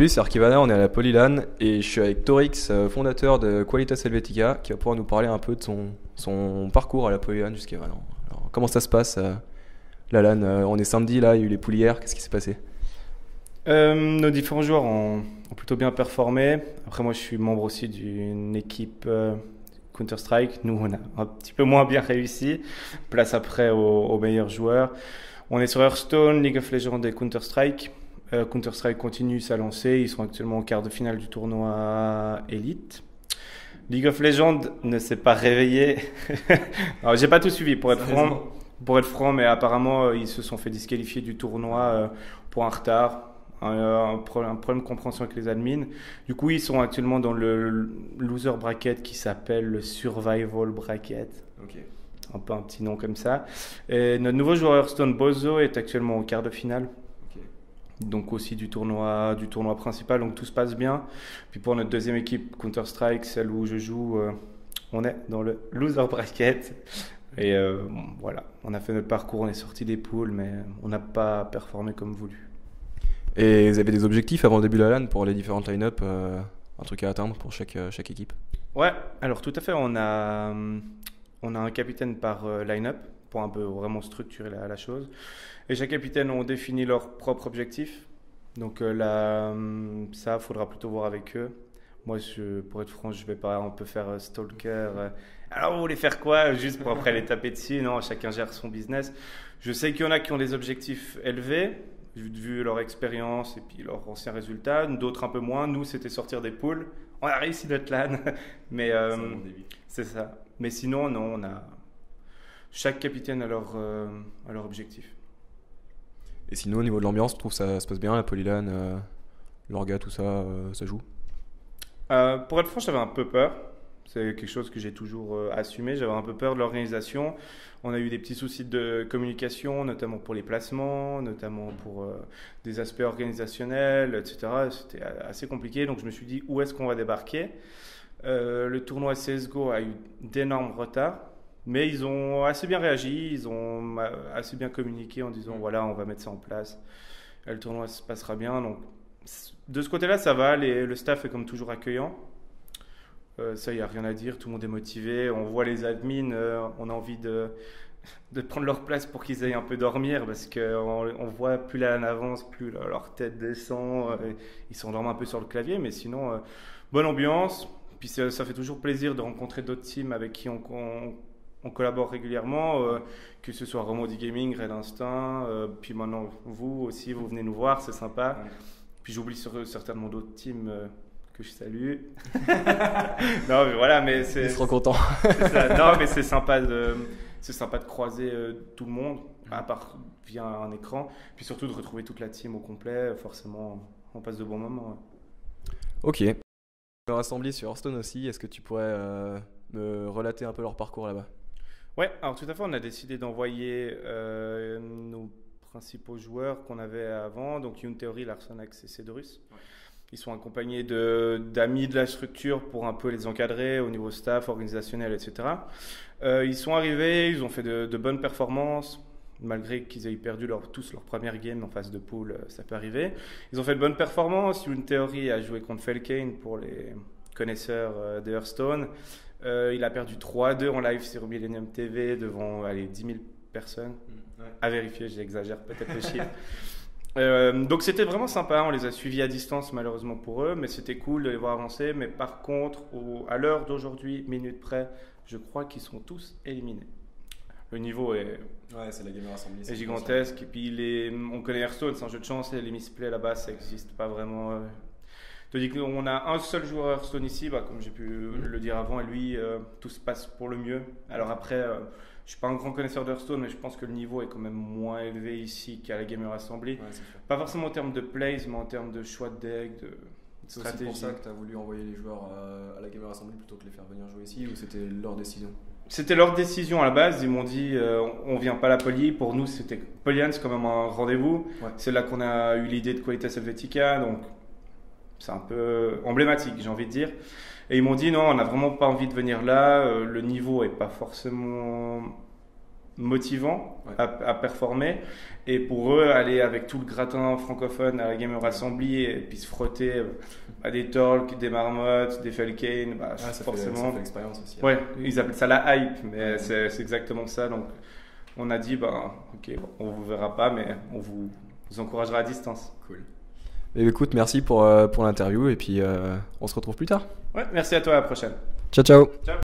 Salut, c'est Arkivana, on est à la Polylan et je suis avec Torix, fondateur de Qualitas Helvetica, qui va pouvoir nous parler un peu de son parcours à la Polylan jusqu'à maintenant. Alors, comment ça se passe la LAN? On est samedi là, il y a eu les poules hier, qu'est-ce qui s'est passé? Nos différents joueurs ont plutôt bien performé. Après, moi, je suis membre aussi d'une équipe Counter-Strike. Nous, on a un petit peu moins bien réussi. Place après aux meilleurs joueurs. On est sur Hearthstone, League of Legends et Counter-Strike. Counter-Strike continue sa lancée. Ils sont actuellement en quart de finale du tournoi Elite. League of Legends ne s'est pas réveillé. Alors, j'ai pas tout suivi pour être franc. Pour être franc, mais apparemment, ils se sont fait disqualifier du tournoi pour un retard. Un problème de compréhension avec les admins. Du coup, ils sont actuellement dans le loser bracket qui s'appelle le survival bracket. Ok. Un peu un petit nom comme ça. Et notre nouveau joueur Hearthstone, Bozo, est actuellement au quart de finale. Ok. Donc aussi du tournoi principal, donc tout se passe bien. Puis pour notre deuxième équipe Counter-Strike, celle où je joue, on est dans le loser bracket. Et bon, voilà, on a fait notre parcours, on est sorti des poules, mais on n'a pas performé comme voulu. Et vous avez des objectifs avant le début de la LAN pour les différentes line-up, un truc à atteindre pour chaque équipe? Ouais, alors tout à fait, on a un capitaine par line-up pour un peu vraiment structurer la chose. Et chaque capitaine ont défini leur propre objectif. Donc là, ça, faudra plutôt voir avec eux. Moi, pour être franc, je vais pas un peu faire stalker. Alors, vous voulez faire quoi? Juste pour après les taper dessus? Non, chacun gère son business. Je sais qu'il y en a qui ont des objectifs élevés, vu leur expérience et puis leurs anciens résultats. D'autres un peu moins. Nous, c'était sortir des poules. On a réussi notre LAN. Mais c'est ça. Mais sinon, non, chaque capitaine a leur objectif. Et sinon, au niveau de l'ambiance, tu trouves que ça se passe bien, la Polylan, l'orga, tout ça, ça joue? Pour être franc, j'avais un peu peur. C'est quelque chose que j'ai toujours assumé. J'avais un peu peur de l'organisation. On a eu des petits soucis de communication, notamment pour les placements, notamment pour des aspects organisationnels, etc. C'était assez compliqué. Donc je me suis dit, où est-ce qu'on va débarquer? Le tournoi CSGO a eu d'énormes retards. Mais ils ont assez bien réagi, ils ont assez bien communiqué en disant voilà, on va mettre ça en place. Et le tournoi se passera bien. Donc, de ce côté-là, ça va. Le staff est comme toujours accueillant. Ça, il n'y a rien à dire. Tout le monde est motivé. On voit les admins, on a envie de prendre leur place pour qu'ils aillent un peu dormir parce qu'on voit plus la LAN avance, plus leur tête descend. Ils s'endorment un peu sur le clavier. Mais sinon, bonne ambiance. Puis ça fait toujours plaisir de rencontrer d'autres teams avec qui on collabore régulièrement, que ce soit Remedy Gaming, Red Instinct, puis maintenant vous aussi, vous venez nous voir, c'est sympa. Ouais. Puis j'oublie certainement d'autres teams que je salue. Non, mais voilà, mais c'est. Ils seront contents. Non, mais c'est sympa de croiser tout le monde, à part via un écran, puis surtout de retrouver toute la team au complet. Forcément, on passe de bons moments. Ouais. Ok. On va rassembler sur Hearthstone aussi. Est-ce que tu pourrais me relater un peu leur parcours là-bas? Ouais, alors tout à fait, on a décidé d'envoyer nos principaux joueurs qu'on avait avant, donc Yoon Theory, Larsonax et Cedrus. Ouais. Ils sont accompagnés d'amis de la structure pour un peu les encadrer au niveau staff, organisationnel, etc. Ils sont arrivés, ils ont fait de bonnes performances, malgré qu'ils aient perdu tous leur première game en phase de pool, ça peut arriver. Ils ont fait de bonnes performances. Yoon Theory a joué contre Felkane pour les connaisseurs de Hearthstone. Il a perdu 3-2 en live sur Millennium TV devant 10 000 personnes. Ouais. À vérifier, j'exagère peut-être le chiffre. Donc c'était vraiment sympa, on les a suivis à distance malheureusement pour eux, mais c'était cool de les voir avancer. Mais par contre, à l'heure d'aujourd'hui, minute près, je crois qu'ils sont tous éliminés. Le niveau est, c'est la Gamer Assembly, est gigantesque. Et puis on connaît Hearthstone, c'est un jeu de chance, et les misplays là-bas, ça n'existe pas vraiment. Je te dis qu'on a un seul joueur Hearthstone ici, comme j'ai pu le dire avant, et lui, tout se passe pour le mieux. Alors après, je ne suis pas un grand connaisseur d'Hearthstone, mais je pense que le niveau est quand même moins élevé ici qu'à la Gamer Assembly. Ouais, pas forcément en termes de plays, mais en termes de choix de deck, de stratégie. C'est pour ça que tu as voulu envoyer les joueurs à la Gamer Assembly plutôt que les faire venir jouer ici, ou c'était leur décision? C'était leur décision à la base. Ils m'ont dit on vient pas à la Poly. Pour nous, c'était Polylan, c'est quand même un rendez-vous. Ouais. C'est là qu'on a eu l'idée de Qualitas Helvetica, donc c'est un peu emblématique, j'ai envie de dire. Et ils m'ont dit non, on n'a vraiment pas envie de venir là. Le niveau est pas forcément motivant à performer. Et pour eux, aller avec tout le gratin francophone à la Gamer Assembly et puis se frotter à des talks, des marmottes, des Felkane, Ça forcément. fait l'expérience aussi. Ouais, ils appellent ça la hype, mais c'est exactement ça. Donc, on a dit, ok, on vous verra pas, mais on vous encouragera à distance. Cool. Et écoute, merci pour l'interview et puis on se retrouve plus tard. Ouais, merci à toi, à la prochaine. Ciao, ciao. Ciao.